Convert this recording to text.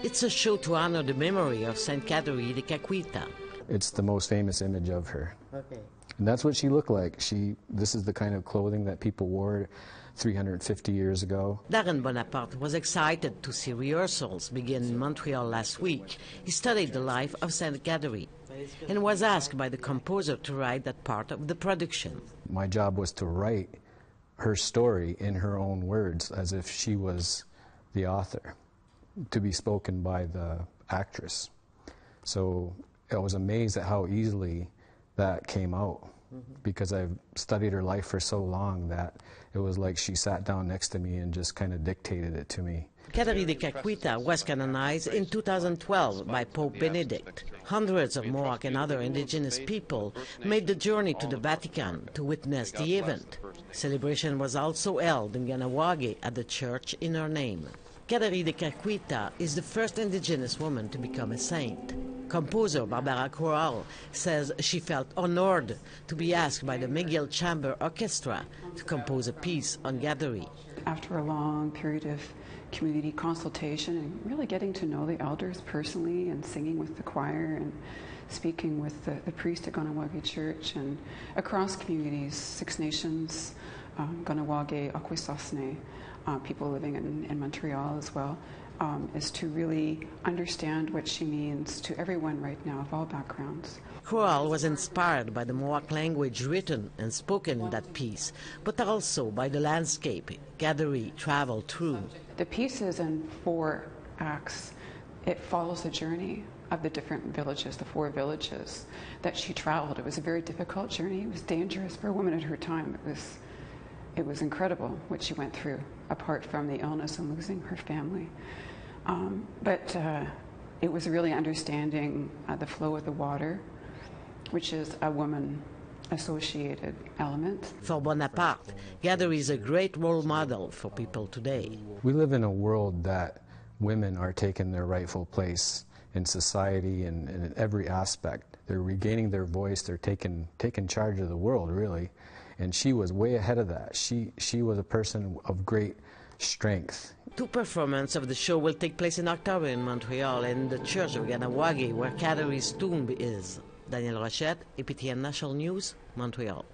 It's a show to honor the memory of Saint Kateri Tekakwitha. It's the most famous image of her. Okay. And that's what she looked like. This is the kind of clothing that people wore 350 years ago. Darren Bonaparte was excited to see rehearsals begin in Montreal last week. He studied the life of Saint Kateri and was asked by the composer to write that part of the production. My job was to write her story in her own words, as if she was the author, to be spoken by the actress. So I was amazed at how easily that came out, because I've studied her life for so long that it was like she sat down next to me and just kind of dictated it to me. Kateri Tekakwitha was canonized in 2012 by Pope Benedict. Hundreds of Mohawk and other indigenous people made the journey to the Vatican to witness the event. Celebration was also held in Ganawage at the church in her name. Kateri Tekakwitha is the first indigenous woman to become a saint. Composer Barbara Kroll says she felt honored to be asked by the McGill Chamber Orchestra to compose a piece on Kateri. After a long period of community consultation and really getting to know the elders personally and singing with the choir and speaking with the priest at Ganawage Church and across communities, Six Nations, Ganawage, Akwesasne, people living in Montreal as well, is to really understand what she means to everyone right now of all backgrounds. Kroll was inspired by the Mohawk language written and spoken in that piece, but also by the landscape Kateri traveled through. The piece is in 4 acts. It follows the journey of the different villages, the 4 villages that she traveled. It was a very difficult journey. It was dangerous for a woman at her time. It was incredible what she went through, apart from the illness and losing her family. But it was really understanding the flow of the water, which is a woman-associated element. For Bonaparte, Kateri is a great role model for people today. We live in a world that women are taking their rightful place in society and in every aspect. They're regaining their voice, they're taking charge of the world, really. And she was way ahead of that. She was a person of great strength. 2 performances of the show will take place in October in Montreal and in the church of Ganawage, where Kateri's tomb is. Daniel Rochette, APTN National News, Montreal.